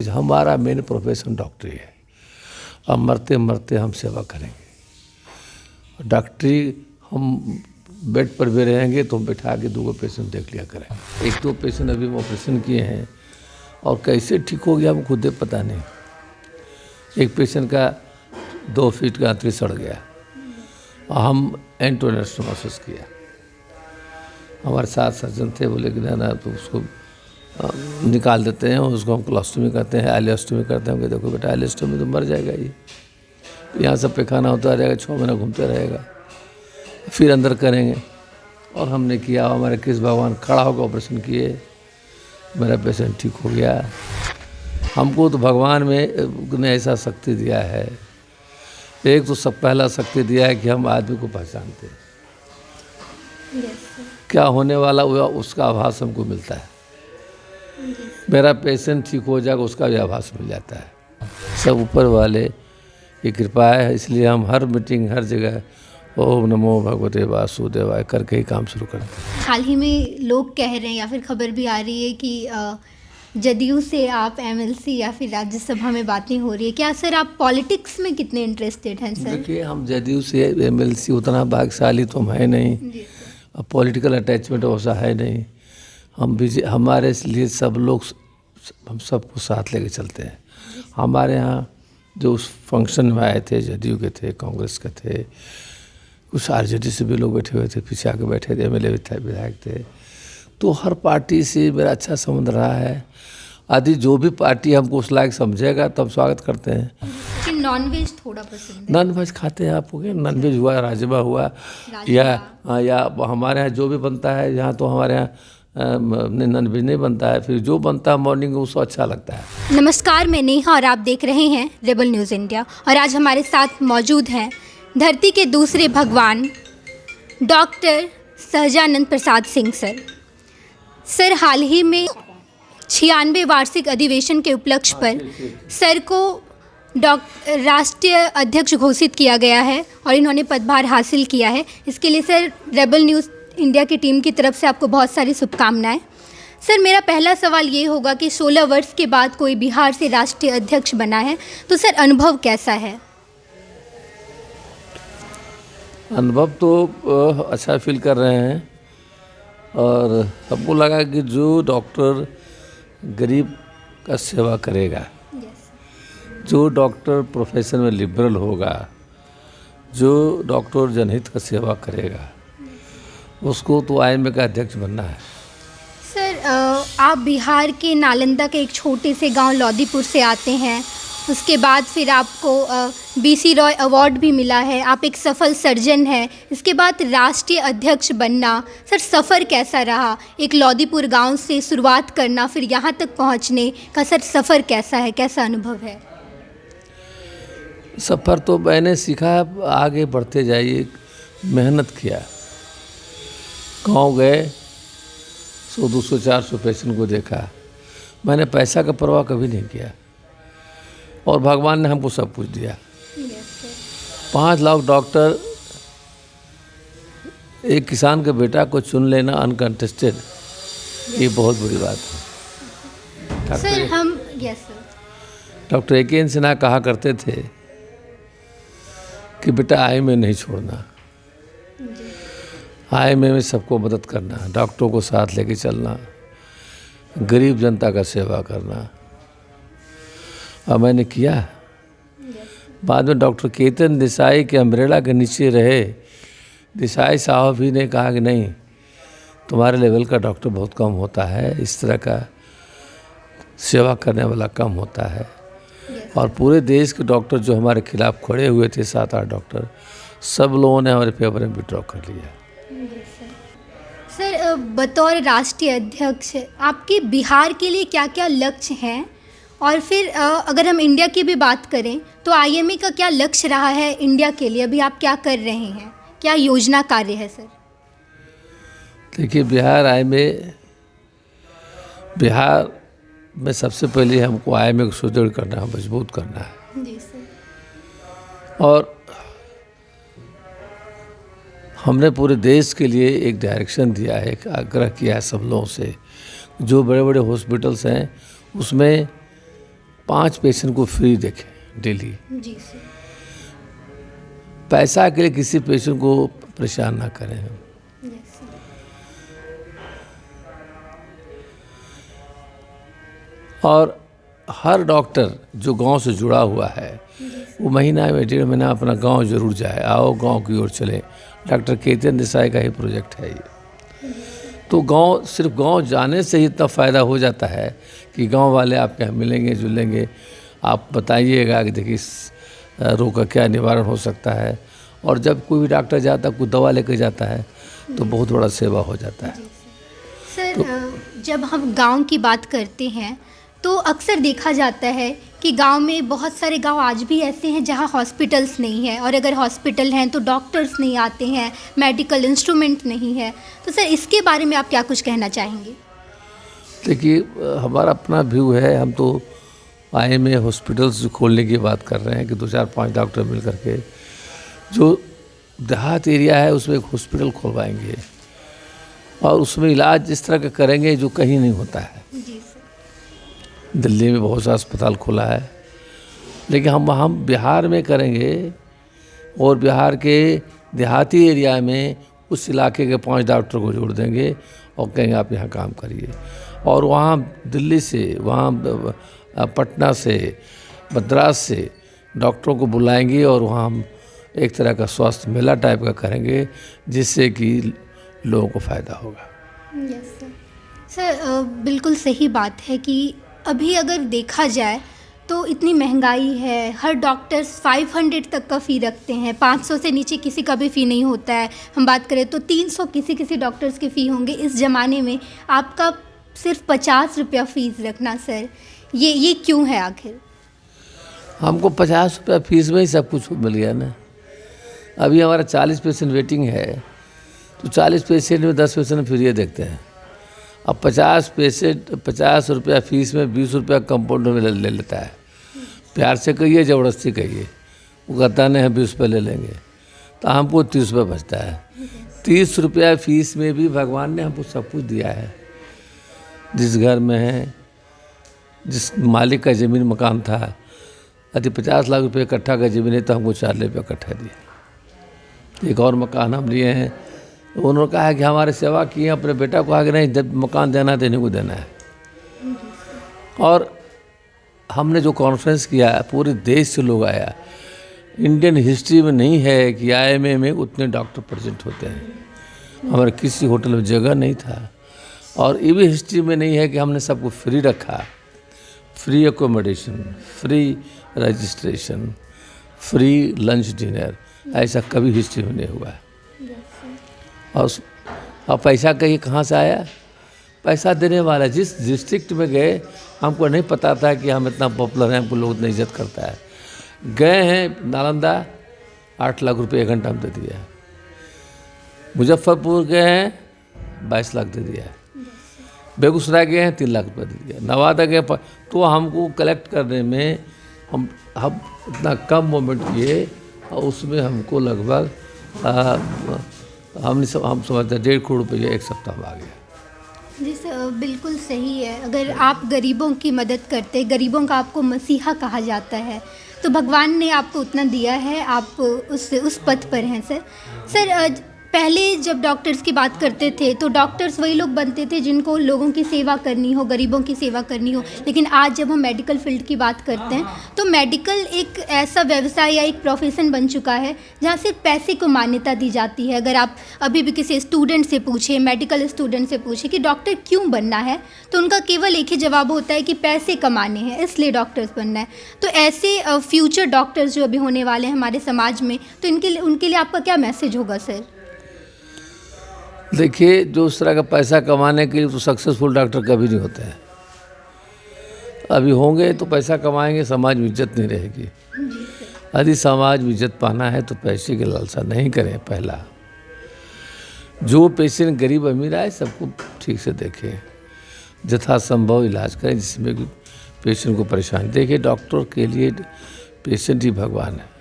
चीज़, हमारा main profession डॉक्टरी है। अब मरते मरते हम सेवा करेंगे। डॉक्टरी हम बेड पर भी रहेंगे तो हम बैठा के 2 पेशेंट देख लिया करें। 1-2 पेशेंट अभी ऑपरेशन किए हैं और कैसे ठीक हो गया हम खुद पता नहीं। एक पेशेंट का 2 फीट का आंतरी सड़ गया और हम एंटोनेस्टोमोसिस किया। हमारे साथ सर्जन थे, बोले कि ना तो उसको निकाल देते हैं, उसको हम कोलोस्टोमी करते हैं, एलियोस्टोमी करते हैं। देखो बेटा एलियोस्टोमी तो मर जाएगा ये, यहाँ सब पैखाना होता रहेगा, 6 महीना घूमते रहेगा, फिर अंदर करेंगे। और हमने किया, हमारे कृष्ण भगवान खड़ा होकर ऑपरेशन किए, मेरा पेशेंट ठीक हो गया। हमको तो भगवान ने ऐसा शक्ति दिया है। एक तो सब पहला शक्ति दिया है कि हम आदमी को पहचानते हैं, क्या होने वाला हुआ उसका आभास हमको मिलता है। मेरा पेशेंट ठीक हो जाएगा उसका भी आभास मिल जाता है। सब ऊपर वाले की कृपा है, इसलिए हम हर मीटिंग हर जगह ओम नमो भगवते वासुदेवाय करके ही काम शुरू करते हैं। हाल ही में लोग कह रहे हैं या फिर खबर भी आ रही है कि जदयू से आप एमएलसी या फिर राज्यसभा में बातें हो रही है। क्या सर आप पॉलिटिक्स में कितने इंटरेस्टेड हैं सर? देखिए, हम जदयू से एमएलसी उतना भाग्यशाली तो हम है नहीं, अब पॉलिटिकल अटैचमेंट वैसा है नहीं। हमारे लिए सब लोग, हम सबको साथ लेके चलते हैं। हमारे यहाँ जो उस फंक्शन में आए थे, जदयू के थे, कांग्रेस के थे, कुछ आरजेडी से भी लोग बैठे हुए थे, पीछे आके बैठे थे, एमएलए भी थे, विधायक थे। तो हर पार्टी से मेरा अच्छा संबंध रहा है। आदि जो भी पार्टी हमको उस लायक समझेगा तो हम स्वागत करते हैं। कि नॉनवेज थोड़ा पसंद है? नॉनवेज खाते हैं आप? नॉनवेज हुआ, राजमा हुआ, या हमारे यहाँ जो भी बनता है, यहाँ तो हमारे यहाँ नॉनवेज नहीं बनता है, फिर जो बनता है मॉर्निंग में उसको अच्छा लगता है। नमस्कार, मैं नेहा और आप देख रहे हैं रेबल न्यूज़ इंडिया। और आज हमारे साथ मौजूद हैं धरती के दूसरे भगवान डॉक्टर सहजानंद प्रसाद सिंह सर हाल ही में 96वें वार्षिक अधिवेशन के उपलक्ष्य पर सर को राष्ट्रीय अध्यक्ष घोषित किया गया है और इन्होंने पदभार हासिल किया है। इसके लिए सर रेबल न्यूज़ इंडिया की टीम की तरफ से आपको बहुत सारी शुभकामनाएं। सर मेरा पहला सवाल ये होगा कि 16 वर्ष के बाद कोई बिहार से राष्ट्रीय अध्यक्ष बना है, तो सर अनुभव कैसा है? अनुभव तो अच्छा फील कर रहे हैं और हमको लगा कि जो डॉक्टर गरीब का सेवा करेगा, जो डॉक्टर प्रोफेशन में लिबरल होगा, जो डॉक्टर जनहित का सेवा करेगा, उसको तो आईएमए का अध्यक्ष बनना है। सर आप बिहार के नालंदा के एक छोटे से गांव लौदीपुर से आते हैं, उसके बाद फिर आपको बीसी रॉय अवार्ड भी मिला है, आप एक सफल सर्जन हैं, इसके बाद राष्ट्रीय अध्यक्ष बनना, सर सफ़र कैसा रहा? एक लौदीपुर गांव से शुरुआत करना फिर यहाँ तक पहुँचने का सर सफ़र कैसा है, कैसा अनुभव है? सफ़र तो मैंने सीखा, आगे बढ़ते जाइए, मेहनत किया, गाँव गए, 100, 200, 400 पेशेंट को देखा। मैंने पैसा का परवाह कभी नहीं किया और भगवान ने हमको सब कुछ दिया। 5 लाख डॉक्टर, एक किसान के बेटा को चुन लेना अनकंटेस्टेड, ये बहुत बड़ी बात है। सर हम डॉक्टर ए.के. सिन्हा कहा करते थे कि बेटा आईएमए नहीं छोड़ना, आईएमए में सबको मदद करना, डॉक्टरों को साथ लेके चलना, गरीब जनता का सेवा करना। और मैंने किया। बाद में डॉक्टर केतन देसाई के अम्ब्रेला के नीचे रहे देसाई साहब भी ने कहा कि नहीं, तुम्हारे लेवल का डॉक्टर बहुत कम होता है, इस तरह का सेवा करने वाला कम होता है। और पूरे देश के डॉक्टर जो हमारे खिलाफ खड़े हुए थे, 7-8 डॉक्टर, सब लोगों ने हमारे फेवर में विड्रॉ कर लिया। सर बतौर राष्ट्रीय अध्यक्ष आपके बिहार के लिए क्या क्या लक्ष्य हैं? और फिर अगर हम इंडिया की भी बात करें तो आईएमए का क्या लक्ष्य रहा है इंडिया के लिए? अभी आप क्या कर रहे हैं, क्या योजना कार्य है सर? देखिए, बिहार में सबसे पहले हमको आईएमए को सुदृढ़ करना है, मजबूत करना है। जी सर। और हमने पूरे देश के लिए एक डायरेक्शन दिया है, एक आग्रह किया है सब लोगों से, जो बड़े बड़े हॉस्पिटल्स हैं उसमें 5 पेशेंट को फ्री देखें डेली। जी सर। पैसा के लिए किसी पेशेंट को परेशान ना करें हम। Yes sir. और हर डॉक्टर जो गांव से जुड़ा हुआ है वो महीना में 1.5 महीना अपना गांव जरूर जाए। आओ गांव की ओर चले। डॉक्टर केतन देसाई का ही प्रोजेक्ट है ये। तो गांव, सिर्फ गांव जाने से ही इतना फ़ायदा हो जाता है कि गांव वाले आपके यहाँ मिलेंगे जुलेंगे। आप बताइएगा कि देखिए इस रोग का क्या निवारण हो सकता है। और जब कोई भी डॉक्टर जाता है, कोई दवा लेकर जाता है तो बहुत बड़ा सेवा हो जाता है। सर जब हम गांव की बात करते हैं तो अक्सर देखा जाता है कि गांव में बहुत सारे गांव आज भी ऐसे हैं जहां हॉस्पिटल्स नहीं है, और अगर हॉस्पिटल हैं तो डॉक्टर्स नहीं आते हैं, मेडिकल इंस्ट्रूमेंट नहीं है। तो सर इसके बारे में आप क्या कुछ कहना चाहेंगे? देखिए हमारा अपना व्यू है। हम तो IMA हॉस्पिटल्स खोलने की बात कर रहे हैं कि 2-4-5 डॉक्टर मिल करके जो देहात एरिया है उसमें एक हॉस्पिटल खुलवाएंगे और उसमें इलाज इस तरह का करेंगे जो कहीं नहीं होता है। जी सर। दिल्ली में बहुत सा अस्पताल खुला है, लेकिन हम बिहार में करेंगे और बिहार के देहाती एरिया में उस इलाके के 5 डॉक्टर को जोड़ देंगे और कहेंगे आप यहाँ काम करिए। और वहाँ दिल्ली से, वहाँ पटना से, मद्रास से डॉक्टरों को बुलाएंगे और वहाँ हम एक तरह का स्वास्थ्य मेला टाइप का करेंगे जिससे कि लोगों को फ़ायदा होगा। Yes sir. सर बिल्कुल सही बात है कि अभी अगर देखा जाए तो इतनी महंगाई है, हर डॉक्टर्स 500 तक का फ़ी रखते हैं, 500 से नीचे किसी का भी फ़ी नहीं होता है। हम बात करें तो 300 किसी डॉक्टर्स के फ़ी होंगे। इस ज़माने में आपका सिर्फ 50 रुपया फ़ीस रखना सर, ये क्यों है आखिर? हमको 50 रुपया फीस में ही सब कुछ मिल गया ना। अभी हमारा 40 पेशेंट वेटिंग है तो 40 पेशेंट में 10 पेशेंट फ्री देखते हैं। अब 50 रुपया फीस में 20 रुपया कंपाउंडर में ले लेता है। प्यार से कहिए, ज़बरदस्ती कहिए, वो कहता नहीं है 20 रुपये ले लेंगे, तो हमको 30 रुपये बचता है। 30 रुपया फीस में भी भगवान ने हमको सब कुछ दिया है। जिस घर में है, जिस मालिक का ज़मीन मकान था, यदि 50 लाख रुपये इकट्ठा का ज़मीन है तो हमको 4 लाख रुपये इकट्ठा दिए। एक और मकान हम लिए हैं, उन्होंने कहा है कि हमारे सेवा किए, अपने बेटा को आगे नहीं, जब मकान देना है देने को देना है। और हमने जो कॉन्फ्रेंस किया है, पूरे देश से लोग आया। इंडियन हिस्ट्री में नहीं है कि IMA में उतने डॉक्टर प्रेजेंट होते हैं। हमारे किसी होटल में जगह नहीं था, और ये भी हिस्ट्री में नहीं है कि हमने सबको फ्री रखा। Free accommodation, free registration, free lunch dinner, ऐसा कभी हिस्ट्री में नहीं हुआ है। और पैसा कहीं कहाँ से आया? पैसा देने वाला। जिस डिस्ट्रिक्ट में गए, हमको नहीं पता था कि हम इतना पॉपुलर हैं, हमको लोग इतना इज्जत करता है। गए हैं नालंदा, 8 लाख रुपये 1 घंटा में दे दिया। मुजफ्फरपुर गए हैं, 22 लाख दे दिया। बेगूसराय गए हैं, 3 लाख रुपये दे दिया। नवादा गए, तो हमको कलेक्ट करने में हम इतना कम मोमेंट किए, और उसमें हमको लगभग हम समझते हैं 1.5 करोड़ रुपये 1 सप्ताह में आ गया। जी सर, बिल्कुल सही है। अगर आप गरीबों की मदद करते, गरीबों का आपको मसीहा कहा जाता है, तो भगवान ने आपको उतना दिया है, आप उस पथ पर हैं सर। पहले जब डॉक्टर्स की बात करते थे तो डॉक्टर्स वही लोग बनते थे जिनको लोगों की सेवा करनी हो, गरीबों की सेवा करनी हो। लेकिन आज जब हम मेडिकल फील्ड की बात करते हैं तो मेडिकल एक ऐसा व्यवसाय या एक प्रोफेशन बन चुका है जहाँ सिर्फ पैसे को मान्यता दी जाती है। अगर आप अभी भी किसी स्टूडेंट से पूछें, मेडिकल स्टूडेंट से पूछें कि डॉक्टर क्यों बनना है, तो उनका केवल एक ही जवाब होता है कि पैसे कमाने हैं, इसलिए डॉक्टर्स बनना है। तो ऐसे फ्यूचर डॉक्टर्स जो अभी होने वाले हैं हमारे समाज में, तो उनके लिए आपका क्या मैसेज होगा सर? देखिए, जो उस तरह का पैसा कमाने के लिए तो सक्सेसफुल डॉक्टर कभी नहीं होते हैं। अभी होंगे तो पैसा कमाएंगे, समाज में इज्जत नहीं रहेगी। यदि समाज में इज्जत पाना है तो पैसे की लालसा नहीं करें। पहला, जो पेशेंट गरीब अमीर आए सबको ठीक से देखें, यथासंभव इलाज करें जिसमें कि पेशेंट को परेशानी। देखिए, डॉक्टर के लिए पेशेंट ही भगवान है,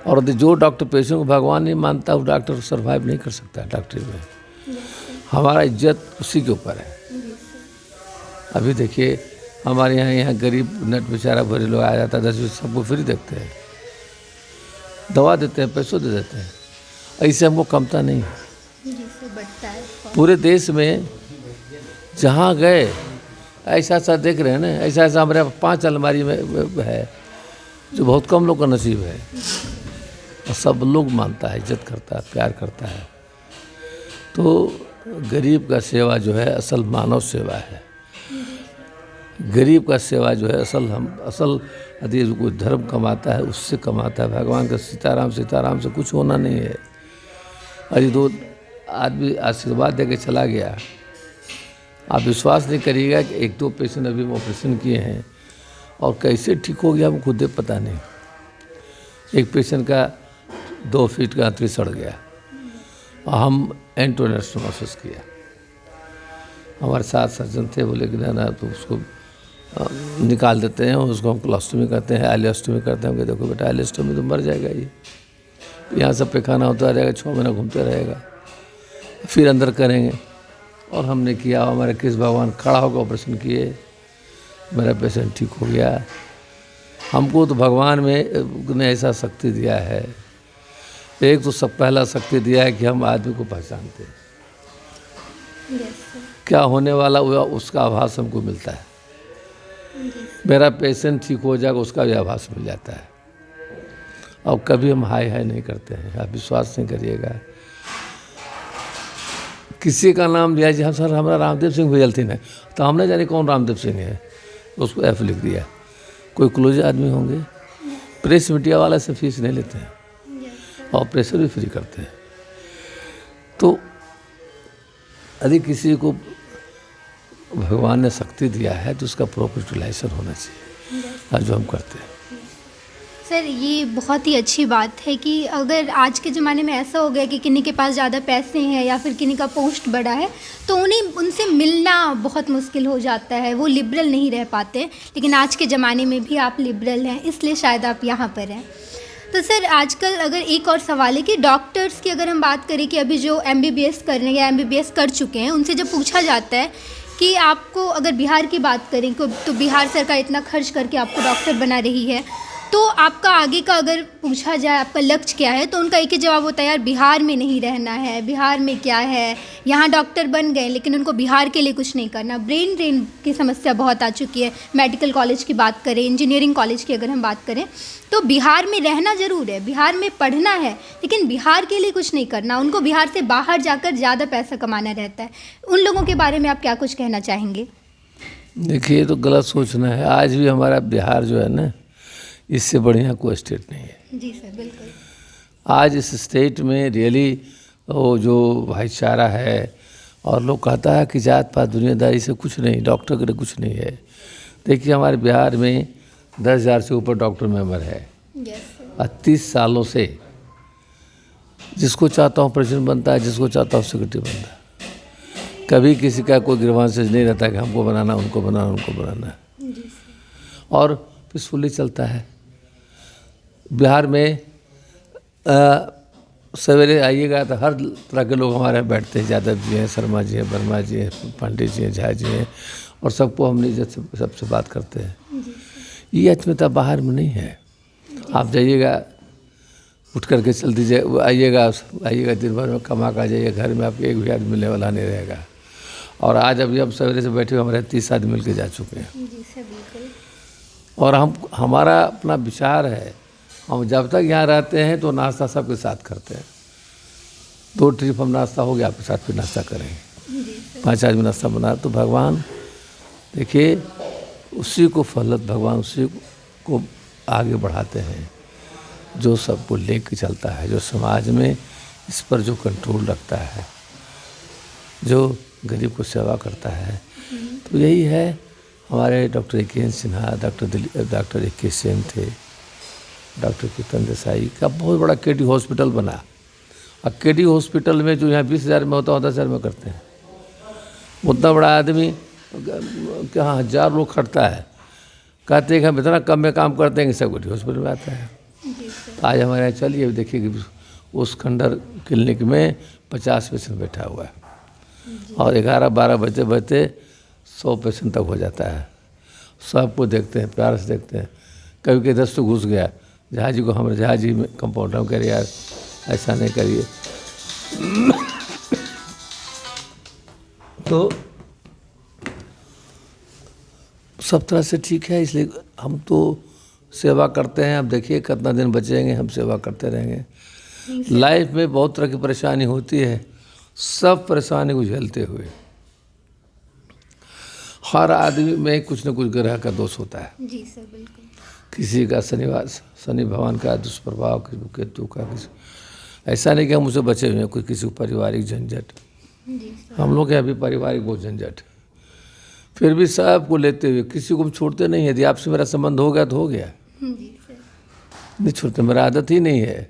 और जो डॉक्टर पेशेंट को भगवान नहीं मानता वो डॉक्टर सर्वाइव नहीं कर सकता है डॉक्टरी में। हमारा इज्जत उसी के ऊपर है। अभी देखिए, हमारे यहाँ गरीब नट बेचारा भरे लोग आ जाता है 10 सबको फ्री देखते हैं, दवा देते हैं, पैसों दे देते हैं। ऐसे हमको कमता नहीं है। बढ़ता है पूरे देश में जहाँ गए ऐसा ऐसा देख रहे हैं ना, ऐसा ऐसा हमारे 5 अलमारी में है जो बहुत कम लोग का नसीब है, और सब लोग मानता है, इज्जत करता है, प्यार करता है। तो गरीब का सेवा जो है असल मानव सेवा है। गरीब का सेवा जो है असल यदि कोई धर्म कमाता है उससे कमाता है। भगवान का सीताराम सीताराम से कुछ होना नहीं है। अरे 2 आदमी आशीर्वाद दे के चला गया, आप विश्वास नहीं करिएगा कि 1-2 पेशेंट अभी हम ऑपरेशन किए हैं और कैसे ठीक हो गया हमको खुद पता नहीं। एक पेशेंट का 2 फीट का आंतरी सड़ गया और हम एंटोनेस्टोमोसिस किया। हमारे साथ सर्जन थे, बोले कि ना तो उसको निकाल देते हैं, उसको हम कोलोस्टोमी करते हैं, एलियोस्टोमी करते हैं। कि देखो बेटा एलियोस्टोमी तो मर जाएगा, ये यहाँ सब पैखाना होता रहेगा, 6 महीना घूमते रहेगा, फिर अंदर करेंगे। और हमने किया, हमारे कृष्ण भगवान खड़ा होकर ऑपरेशन किए, मेरा पेशेंट ठीक हो गया। हमको तो भगवान ने ऐसा शक्ति दिया है। एक तो सब पहला शक्ति दिया है कि हम आदमी को पहचानते हैं, क्या होने वाला हुआ उसका आभास हमको मिलता है। मेरा पेशेंट ठीक हो जाएगा उसका भी आभास मिल जाता है। और कभी हम हाय हाय नहीं करते हैं, आप विश्वास नहीं करिएगा। किसी का नाम लिया जी, हाँ सर हमारा रामदेव सिंह भैजलथिन है, तो हमने जाने कौन रामदेव सिंह है, उसको F लिख दिया। कोई क्लोज आदमी होंगे, प्रेस मीडिया वाला से फीस नहीं लेते हैं और प्रेशर भी फ्री करते हैं। तो यदि किसी को भगवान ने शक्ति दिया है तो उसका प्रॉपर यूटिलाइजेशन होना चाहिए, और जो हम करते हैं। सर ये बहुत ही अच्छी बात है कि अगर आज के ज़माने में ऐसा हो गया कि किन्हीं के पास ज़्यादा पैसे हैं या फिर किन्हीं का पोस्ट बड़ा है तो उन्हें उनसे मिलना बहुत मुश्किल हो जाता है, वो लिबरल नहीं रह पाते। लेकिन आज के ज़माने में भी आप लिबरल हैं, इसलिए शायद आप यहाँ पर हैं। तो सर आजकल अगर एक और सवाल है कि डॉक्टर्स की अगर हम बात करें कि अभी जो MBBS कर रहे हैं या MBBS कर चुके हैं, उनसे जब पूछा जाता है कि आपको अगर बिहार की बात करें तो बिहार सरकार इतना खर्च करके आपको डॉक्टर बना रही है, तो आपका आगे का अगर पूछा जाए आपका लक्ष्य क्या है, तो उनका एक ही जवाब होता है यार बिहार में नहीं रहना है, बिहार में क्या है, यहाँ डॉक्टर बन गए लेकिन उनको बिहार के लिए कुछ नहीं करना। ब्रेन ड्रेन की समस्या बहुत आ चुकी है। मेडिकल कॉलेज की बात करें, इंजीनियरिंग कॉलेज की अगर हम बात करें, तो बिहार में रहना ज़रूर है, बिहार में पढ़ना है, लेकिन बिहार के लिए कुछ नहीं करना। उनको बिहार से बाहर जाकर ज़्यादा पैसा कमाना रहता है। उन लोगों के बारे में आप क्या कुछ कहना चाहेंगे? देखिए, तो गलत सोचना है। आज भी हमारा बिहार जो है ना, इससे बढ़िया कोई स्टेट नहीं है। जी सर, बिल्कुल। आज इस स्टेट में रियली वो जो भाईचारा है, और लोग कहता है कि जात पात दुनियादारी से कुछ नहीं, डॉक्टर के लिए कुछ नहीं है। देखिए हमारे बिहार में 10,000 से ऊपर डॉक्टर मेंबर है। और 30 सालों से जिसको चाहता हूँ प्रेसिडेंट बनता है, जिसको चाहता हूँ सेक्रेटरी बनता है। कभी किसी का कोई ग्रीवांसेस नहीं रहता कि हमको बनाना, उनको बनाना, उनको बनाना, और पीसफुली चलता है। बिहार में सवेरे आइएगा तो हर तरह के लोग हमारे यहाँ बैठते हैं। यादव जी हैं, शर्मा जी हैं, वर्मा जी हैं, पांडे जी हैं, झा जी हैं, और सबको हम इज्जत से सबसे बात करते हैं। ये अचमिता बाहर में नहीं है। आप जाइएगा, उठ करके चल दीजिए, आइएगा दिन भर में कमा कर जाइए, घर में आपके एक भी आदमी मिलने वाला नहीं रहेगा। और आज अभी हम सवेरे से बैठे हमारे 30 आदमी मिल के जा चुके हैं। जी सर, बिल्कुल। और हमारा अपना विचार है, हम जब तक यहाँ रहते हैं तो नाश्ता सबके साथ करते हैं। 2 ट्रिप हम नाश्ता हो गया, आपके साथ फिर नाश्ता करेंगे। 5 आदमी नाश्ता बना, तो भगवान देखिए उसी को फलत, भगवान उसी को आगे बढ़ाते हैं जो सबको लेके चलता है, जो समाज में इस पर जो कंट्रोल रखता है, जो गरीब को सेवा करता है। तो यही है हमारे doctor AK Sinha, doctor AK Sen थे, डॉक्टर कीर्तन देसाई का बहुत बड़ा KD हॉस्पिटल बना। और KD हॉस्पिटल में जो यहाँ 20,000 में होता है 10,000 में करते हैं। उतना बड़ा आदमी क्या 1000 लोग खटता है, कहते हैं कि हम इतना कम में काम करते हैं कि सब KD हॉस्पिटल में आता है। आज हमारे यहाँ चलिए देखिए कि उस खंडर क्लिनिक में 50 पेशेंट बैठा हुआ है और 11-12 बजते 100 पेशेंट तक हो जाता है। सबको देखते हैं, प्यार से देखते हैं। कभी कभी 10 तो घुस गया जहाजी को, हमारे जहाजी में कंपाउंडर कह रहे यार ऐसा नहीं करिए। तो सब तरह से ठीक है, इसलिए हम तो सेवा करते हैं। अब देखिए कितना दिन बचेंगे, हम सेवा करते रहेंगे। लाइफ में बहुत तरह की परेशानी होती है, सब परेशानी को झेलते हुए। हर आदमी में कुछ न कुछ ग्रह का दोष होता है। जी सर, बिल्कुल। किसी का शनि भगवान का दुष्प्रभाव, किसी को केतु का, किसी ऐसा नहीं कि हम उसे बचे हुए हैं। कुछ किसी को पारिवारिक झंझट, हम लोग के यहाँ भी पारिवारिक बहुत झंझट, फिर भी सबको लेते हुए किसी को हम छोड़ते नहीं है। यदि आपसे मेरा संबंध हो गया तो हो गया, नहीं छोड़ते, मेरा आदत ही नहीं है।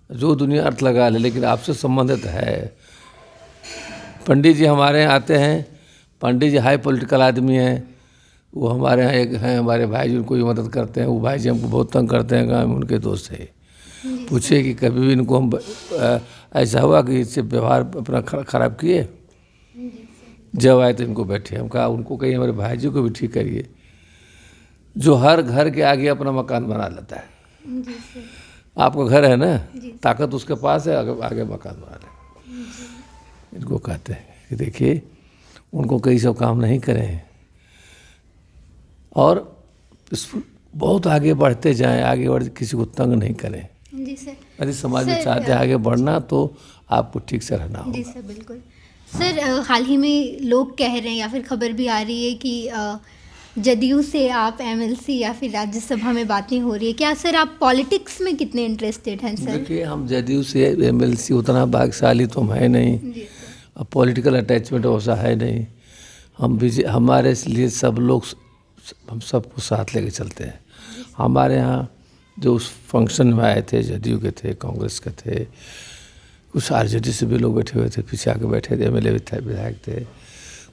जो दुनिया अर्थ लगा ले, लेकिन आपसे संबंधित है। पंडित जी हमारे यहाँ आते हैं, पंडित जी हाई पॉलिटिकल आदमी हैं, वो हमारे यहाँ एक हैं हमारे भाई जी, उनको भी मदद करते हैं। वो भाई जी हमको बहुत तंग करते हैं, हम उनके दोस्त हैं। पूछे कि कभी भी इनको हम ऐसा हुआ कि इससे व्यवहार अपना खराब किए? जब आए तो इनको बैठे, हम कहा उनको कहिए हमारे भाई जी को भी ठीक करिए, जो हर घर के आगे अपना मकान बना लेता है। आपका घर है ना, ताकत उसके पास है, आगे मकान बना ले। इनको कहते हैं कि देखिए उनको कई सब काम नहीं करें और बहुत आगे बढ़ते जाएं, आगे बढ़ किसी को तंग नहीं करें। जी सर। यदि समाज में चाहते हैं आगे बढ़ना तो आपको ठीक से रहना होगा। जी सर, बिल्कुल। सर, हाल ही में लोग कह रहे हैं या फिर खबर भी आ रही है कि जदयू से आप एमएलसी या फिर राज्यसभा में बातें हो रही है। क्या सर आप पॉलिटिक्स में कितने इंटरेस्टेड हैं सर? देखिए हम जदयू से एमएलसी उतना भाग्यशाली तो हम है नहीं, अब पॉलिटिकल अटैचमेंट वैसा है नहीं। हम भी हमारे लिए सब लोग, हम सबको साथ लेके चलते हैं। हमारे यहाँ जो उस फंक्शन में आए थे, जदयू के थे, कांग्रेस के थे, कुछ आरजेडी से भी लोग बैठे हुए थे, पीछे आके बैठे थे, एमएलए भी थे, विधायक थे।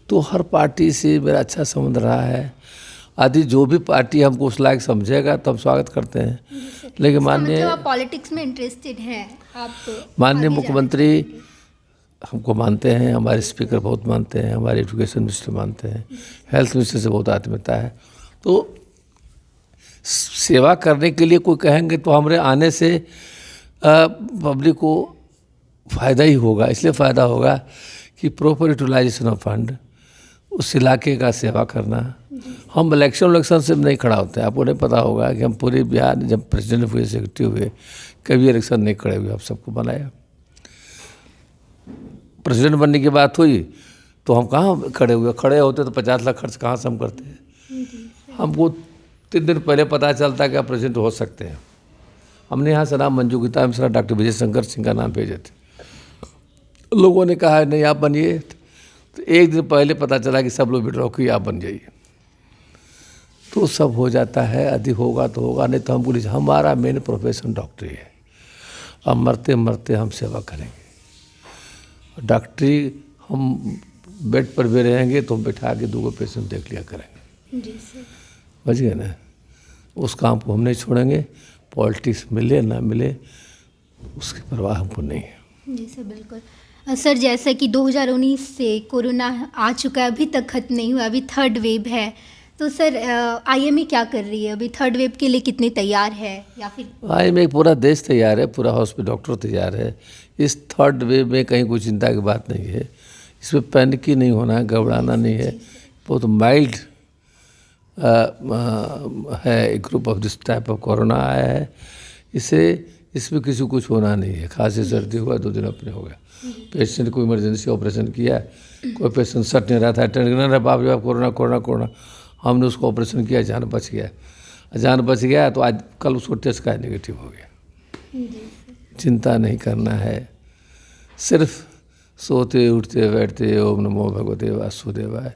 तो हर पार्टी से मेरा अच्छा संबंध रहा है। आदि जो भी पार्टी हमको उस लायक समझेगा तो हम स्वागत करते हैं। लेकिन माननीय आप पॉलिटिक्स में इंटरेस्टेड हैं, आप माननीय मुख्यमंत्री हमको मानते हैं, हमारे स्पीकर बहुत मानते हैं, हमारे एजुकेशन मिनिस्टर मानते हैं, हेल्थ मिनिस्टर से बहुत आत्मीयता है। तो सेवा करने के लिए कोई कहेंगे तो हमारे आने से पब्लिक को फ़ायदा ही होगा। इसलिए फ़ायदा होगा कि प्रॉपर यूटिलाइजेशन ऑफ फंड, उस इलाके का सेवा करना। हम इलेक्शन से नहीं खड़ा होते हैं। आपको नहीं पता होगा कि हम पूरे बिहार जब प्रेसिडेंट हुए, सेक्रेटरी हुए, कभी इलेक्शन नहीं खड़े हुए। आप सबको बनाया, प्रेसिडेंट बनने की बात हुई तो हम कहाँ खड़े हुए? खड़े होते तो 50 लाख खर्च कहाँ से हम करते हैं? हमको 3 दिन पहले पता चलता है कि आप प्रेसिडेंट हो सकते हैं। हमने यहाँ से नाम मंजूर किया, मिश्रा डॉक्टर विजय शंकर सिंह का नाम भेजे थे। लोगों ने कहा नहीं आप बनिए, तो 1 दिन पहले पता चला कि सब लोग विड्रॉ किए, आप बन जाइए। तो सब हो जाता है, अधिक होगा तो होगा, नहीं तो हम बोले हमारा मेन प्रोफेशन डॉक्टरी है, अब मरते मरते हम सेवा करेंगे। डॉक्टरी हम बेड पर भी रहेंगे तो हम बैठा के 2 पेशेंट देख लिया करेंगे। जी सर, समझ गए ना? उस काम को हम नहीं छोड़ेंगे। पॉलिटिक्स मिले ना मिले उसकी परवाह हमको नहीं है। जी सर, बिल्कुल। सर जैसा कि 2019 से कोरोना आ चुका है, अभी तक ख़त्म नहीं हुआ, अभी 3rd वेव है, तो सर आईएमए क्या कर रही है अभी? 3rd वेव के लिए कितने तैयार है? या फिर आईएमए पूरा देश तैयार है, पूरा हॉस्पिटल डॉक्टर तैयार है। इस 3rd वेव में कहीं कोई चिंता की बात नहीं है। इसमें पैनिक ही नहीं होना है, घबराना नहीं है। बहुत माइल्ड है, एक group of this type of corona आया है। इसमें किसी को कुछ होना नहीं है। खांसी सर्दी हुआ 2 दिन अपने हो गया। पेशेंट को इमरजेंसी ऑपरेशन किया, कोई पेशेंट सट नहीं रहा था, अटेंड नहीं रहा, बाप रे बाप कोरोना, हमने उसको ऑपरेशन किया, जान बच गया। जान बच गया तो आज कल उसको टेस्ट का नेगेटिव हो गया। चिंता नहीं करना है, सिर्फ सोते उठते बैठते ओम नमो भगवते वासुदेवाय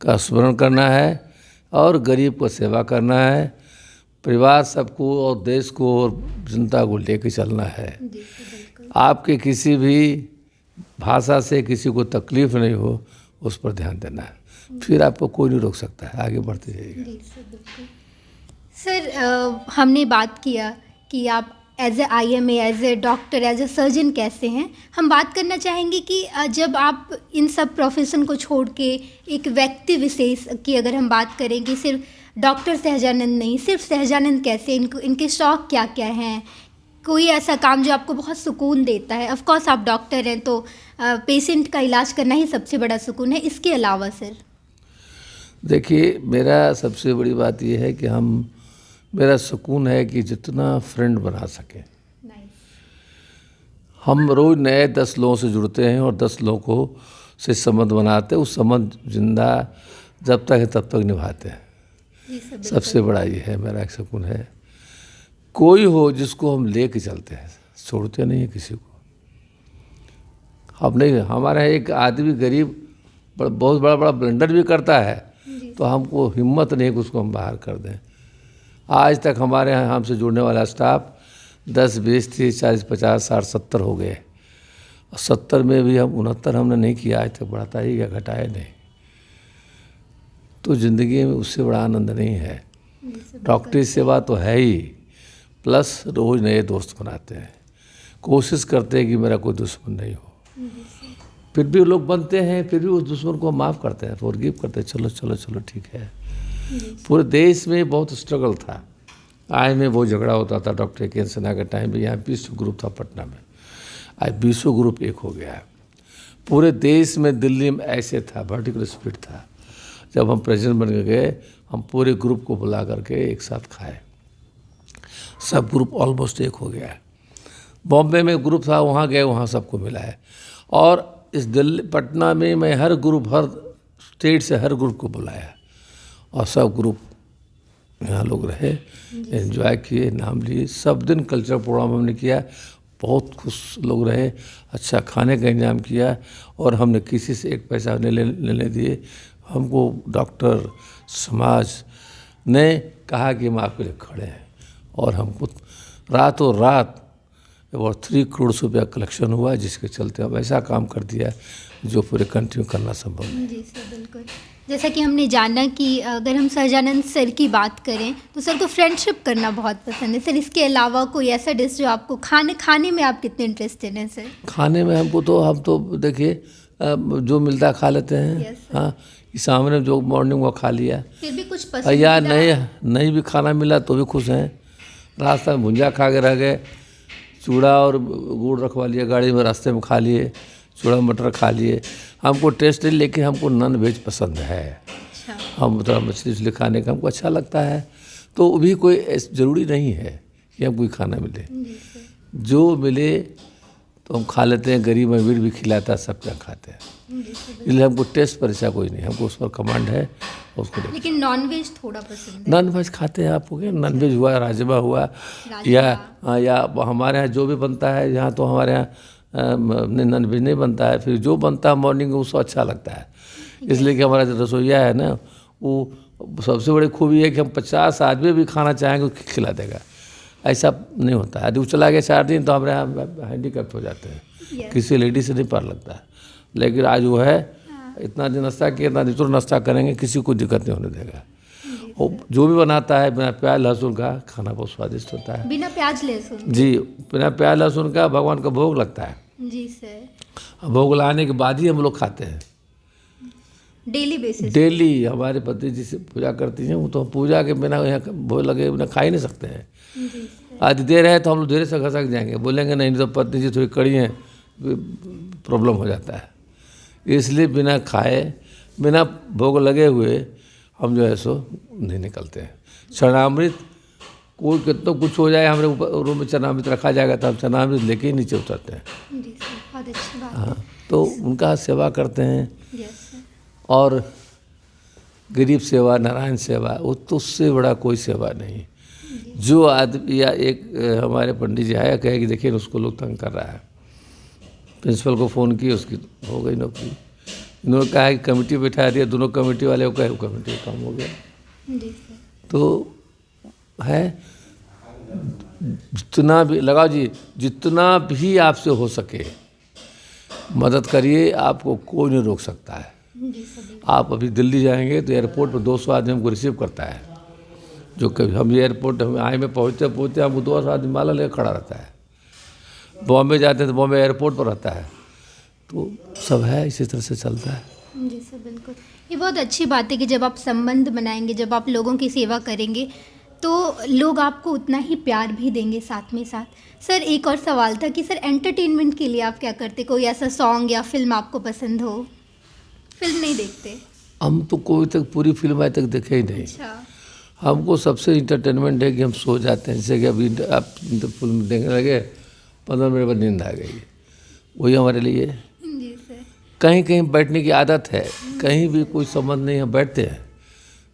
का स्मरण करना है और गरीब को सेवा करना है। परिवार सबको और देश को और जनता को लेकर चलना है। आपके किसी भी भाषा से किसी को तकलीफ नहीं हो, उस पर ध्यान देना है, फिर आपको कोई नहीं रोक सकता है, आगे बढ़ते जाइएगा। सर हमने बात किया कि आप as a IMA, as a doctor, as a surgeon कैसे हैं। हम बात करना चाहेंगे कि जब आप इन सब प्रोफेशन को छोड़ के एक व्यक्ति विशेष की अगर हम बात करें कि सिर्फ डॉक्टर सहजानंद नहीं, सिर्फ सहजानंद कैसे, इनके शौक़ क्या क्या हैं, कोई ऐसा काम जो आपको बहुत सुकून देता है? ऑफ कोर्स आप डॉक्टर हैं तो पेशेंट का इलाज करना ही सबसे बड़ा सुकून है, इसके अलावा सर? देखिए, मेरा सबसे बड़ी बात यह है कि मेरा सुकून है कि जितना फ्रेंड बना सकें। हम रोज़ नए 10 लोगों से जुड़ते हैं और 10 लोगों को से संबंध बनाते हैं, उस संबंध जिंदा जब तक है तब तक निभाते हैं। सबसे बड़ा ये है, मेरा एक सुकून है। कोई हो जिसको हम ले के चलते हैं, छोड़ते नहीं है किसी को। हम नहीं, हमारा एक आदमी गरीब बहुत बड़ा ब्लंडर भी करता है तो हमको हिम्मत नहीं कि उसको हम बाहर कर दें। आज तक हमारे यहाँ हमसे जुड़ने वाला स्टाफ 10, 20, 30, 40, 50, 60, 70 हो गए और 70 में भी हम 69 हमने नहीं किया आज तक, बढ़ाता ही गया, घटाया नहीं। तो ज़िंदगी में उससे बड़ा आनंद नहीं है। डॉक्टरी सेवा तो है ही, प्लस रोज़ नए दोस्त बनाते हैं, कोशिश करते हैं कि मेरा कोई दुश्मन नहीं हो। फिर भी लोग बनते हैं, फिर भी उस दुश्मन को माफ़ करते हैं, फॉरगिव करते हैं, चलो चलो चलो ठीक है। पूरे देश में बहुत स्ट्रगल था, आय में बहुत झगड़ा होता था। डॉक्टर के सिन्हा के टाइम भी यहाँ 20 ग्रुप था पटना में, आज 20 ग्रुप एक हो गया है। पूरे देश में, दिल्ली में ऐसे था, वर्टिकल स्प्लिट था। जब हम प्रेसिडेंट बन के गए, हम पूरे ग्रुप को बुला करके एक साथ खाए, सब ग्रुप ऑलमोस्ट एक हो गया है। बॉम्बे में ग्रुप था, वहाँ गए, वहाँ सबको मिला है। और इस दिल्ली पटना में मैं हर ग्रुप, हर स्टेट से हर ग्रुप को बुलाया और सब ग्रुप यहाँ लोग रहे, एंजॉय किए, नाम लिए। सब दिन कल्चर प्रोग्राम हमने किया, बहुत खुश लोग रहे, अच्छा खाने का इंतजाम किया और हमने किसी से एक पैसा लेने दिए। हमको डॉक्टर समाज ने कहा कि हम आपके लिए खड़े हैं और हमको रातों रात और 3 करोड़ रुपया कलेक्शन हुआ, जिसके चलते अब ऐसा काम कर दिया जो पूरे कंटिन्यू करना संभव नहीं। जी सर, बिल्कुल। जैसा कि हमने जाना कि अगर हम सहजानंद सर की बात करें तो सर को फ्रेंडशिप करना बहुत पसंद है। सर, इसके अलावा कोई ऐसा डिश जो आपको खाने में आप कितने इंटरेस्टेड हैं सर? खाने में हम तो देखिए जो मिलता है खा लेते हैं। हाँ, सामने जो मॉर्निंग वॉक खा लिया, फिर भी कुछ पसंद या नहीं भी खाना मिला तो भी खुश हैं। रास्ता में भुंजा खा के रह गए, चूड़ा और गुड़ रखवा लिया गाड़ी में, रास्ते में खा लिए, चूड़ा मटर खा लिए। हमको टेस्ट नहीं, लेकिन हमको नॉन वेज पसंद है। अच्छा। हम थोड़ा मछली खाने का हमको अच्छा लगता है, तो भी कोई ज़रूरी नहीं है कि हम कोई खाना मिले, जो मिले तो हम खा लेते हैं। गरीब अमीर भी खिलाता है, सब क्या खाते हैं, इसलिए हमको टेस्ट पर ऐसा कोई नहीं, हमको उस पर कमांड है उसको। लेकिन नॉन वेज थोड़ा पसंद है? नॉन वेज खाते हैं आप, हो गया नॉन वेज हुआ, राजमा हुआ, या हमारे यहाँ जो भी बनता है, यहाँ तो हमारे यहाँ नॉन वेज नहीं बनता है, फिर जो बनता है मॉर्निंग में उसको अच्छा लगता है। इसलिए कि हमारा जो रसोईया है ना, वो सबसे बड़ी खूबी है कि हम 50 आदमी भी खाना चाहेंगे उसको खिला देगा। ऐसा नहीं होता है, यदि वो चला गया 4 दिन तो हमारे यहाँ हैंडीकैप्ट हो जाते हैं, किसी लेडी से नहीं पार लगता है। लेकिन आज वो है, इतना दिन नाश्ता किया, इतना दिन नाश्ता करेंगे, किसी को दिक्कत नहीं होने देगा। और जो भी बनाता है बिना प्याज लहसुन का खाना बहुत स्वादिष्ट होता है। बिना प्याज लहसुन? जी, बिना प्याज लहसुन का भगवान का भोग लगता है। जी सर। भोग लाने के बाद ही हम लोग खाते हैं, डेली बेसिस? डेली। हमारे पति जी से पूजा करती हैं, वो तो पूजा के बिना यहाँ भोग लगे बिना खा ही नहीं सकते हैं। आज दे रहे हैं तो हम लोग धीरे से घसक जाएंगे, बोलेंगे नहीं तो पत्नी जी थोड़ी कड़ी हैं, प्रॉब्लम हो जाता है। इसलिए बिना खाए, बिना भोग लगे हुए हम जो है सो नहीं निकलते हैं। चरणामृत कोई कितना कुछ हो जाए, हमारे ऊपर रूम में चरणामृत रखा जाएगा तो हम चरणामृत लेके ही नीचे उतरते हैं। जी सर, बहुत अच्छी बात। हाँ, तो उनका सेवा करते हैं। और गरीब सेवा, नारायण सेवा, वो तो उससे बड़ा कोई सेवा नहीं। जो आदमी, या एक हमारे पंडित जी आया, कहे कि देखिए उसको लोग तंग कर रहा है, प्रिंसिपल को फ़ोन की, उसकी हो गई नौकरी। इन्होंने कहा कि कमेटी बैठा दिया, दोनों कमेटी वाले को कहे, वो कमेटी का काम हो गया। तो है, जितना भी लगाओ जी, जितना भी आपसे हो सके मदद करिए, आपको कोई नहीं रोक सकता है। आप अभी दिल्ली जाएंगे तो एयरपोर्ट पर 200 आदमी हमको रिसीव करता है। जो कभी हम एयरपोर्ट हम आए में पहुँचते हमको 200 आदमी माला लेकर खड़ा रहता है। बॉम्बे जाते हैं तो बॉम्बे एयरपोर्ट पर रहता है। तो सब है, इसी तरह से चलता है। जी सर, बिल्कुल। ये बहुत अच्छी बात है कि जब आप संबंध बनाएंगे, जब आप लोगों की सेवा करेंगे, तो लोग आपको उतना ही प्यार भी देंगे साथ में साथ। सर, एक और सवाल था कि सर एंटरटेनमेंट के लिए आप क्या करते? कोई ऐसा सॉन्ग या फिल्म आपको पसंद हो? फिल्म नहीं देखते? हम तो कोई तक पूरी फिल्म आज तक देखे ही नहीं। अच्छा। हमको सबसे इंटरटेनमेंट है कि हम सो जाते हैं, जैसे कि अभी आप फिल्म देखने लगे 15 मिनट बाद नींद आ गई, वही हमारे लिए। जी सर। कहीं कहीं बैठने की आदत है, कहीं भी कोई संबंध नहीं है, बैठते हैं।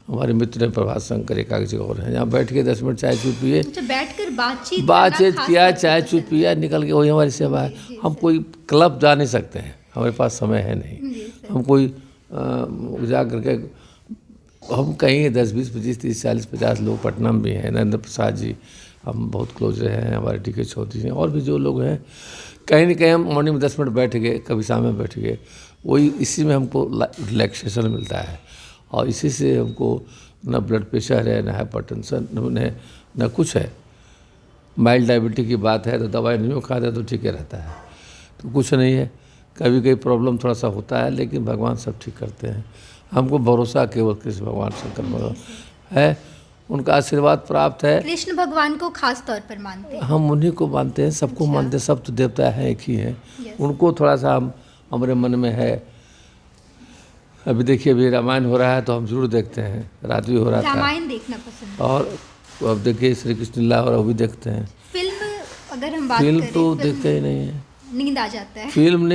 हमारे मित्र हैं प्रभात शंकर, एक आगे और हैं, यहाँ बैठ के 10 मिनट चाय चूत पिए, अच्छा, बैठकर बातचीत किया, चाय चूत पिया, निकल के, वही हमारी सेवा है। हम कोई क्लब जा नहीं सकते हैं, हमारे पास समय है नहीं। हम कोई जा करके हम कहीं 10, 20, 25, 30, 40, 50 लोग पटना में भी हैं, नरेंद्र प्रसाद जी हम बहुत क्लोज रहे हैं, हमारे टी के चौधरी हैं, और भी जो लोग हैं, कहीं ना कहीं हम मॉर्निंग में 10 मिनट बैठ गए, कभी शाम में बैठ गए, वही इसी में हमको रिलैक्सेशन मिलता है। और इसी से हमको न ब्लड प्रेशर है, न हाइपरटेंशन, न कुछ है। माइल्ड डायबिटीज की बात है तो दवाई नहीं खाते तो ठीक रहता है, तो कुछ नहीं है। कभी कभी प्रॉब्लम थोड़ा सा होता है, लेकिन भगवान सब ठीक करते हैं। हमको भरोसा केवल कृष्ण भगवान शंकर भगवान है, उनका आशीर्वाद प्राप्त है। कृष्ण भगवान को खास तौर पर मानते हैं? हम उन्हीं को मानते हैं, सबको मानते हैं, सब तो देवता है एक ही हैं। उनको थोड़ा सा हमारे मन में है। अभी देखिए, अभी रामायण हो रहा है तो हम जरूर देखते हैं, रात भी हो रहा था, रामायण देखना पसंद। और अब देखिए श्री कृष्ण लीला हो रहा है, वो भी देखते हैं। फिल्म अगर हम बात फिल्म करें, तो देखते ही नहीं है, नींद आ जाता है। फिल्म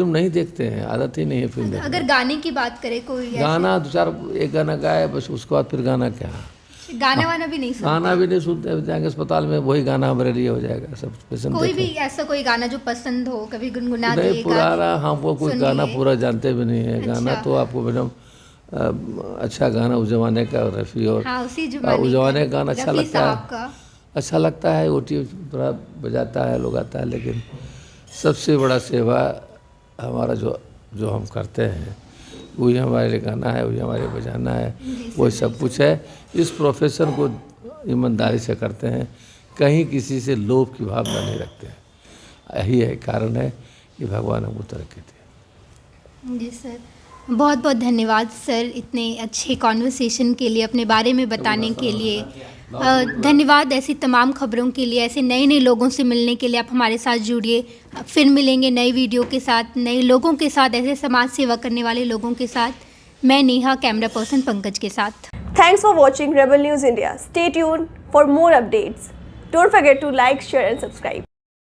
नहीं देखते हैं, आदत ही नहीं है फिल्म देखने। अगर गाने की बात करें, कोई ऐसे गाना 2-4 एक गाना गाए बस, उसके बाद फिर गाना क्या, गाना वाना भी नहीं सुनते? गाना भी नहीं सुनते, जाएंगे अस्पताल में वही गाना हमारे लिए हो जाएगा, सब पेशेंट कोई भी ऐसा कोई गाना जो पसंद हो, कभी गुनगुना नहीं। दिए पुराना हमको कोई गाना पूरा जानते भी नहीं है। गाना तो आपको मैडम अच्छा गाना उस जमाने का रफ़ी और हाँ, उस उस जमाने का गाना अच्छा लगता है, अच्छा लगता है। ओ टी थोड़ा बजाता है, लोग आता है, लेकिन सबसे बड़ा सेवा हमारा जो हम करते हैं वही हमारे लिए गाना है, वही हमारे बजाना है, वही सब कुछ है। इस प्रोफेशन को ईमानदारी से करते हैं, कहीं किसी से लोभ की भावना नहीं रखते हैं। यही है कारण है कि भगवान हमको तरक्की दे। जी सर, बहुत बहुत धन्यवाद सर, इतने अच्छे कॉन्वर्सेशन के लिए, अपने बारे में बताने के लिए धन्यवाद। ऐसी तमाम खबरों के लिए, ऐसे नए नए लोगों से मिलने के लिए आप हमारे साथ जुड़िए। फिर मिलेंगे नई वीडियो के साथ, नए लोगों के साथ, ऐसे समाज सेवा करने वाले लोगों के साथ। मैं नेहा, कैमरा पर्सन पंकज के साथ। Thanks for watching Rebel News India. Stay tuned for more updates. Don't forget to like, share and subscribe.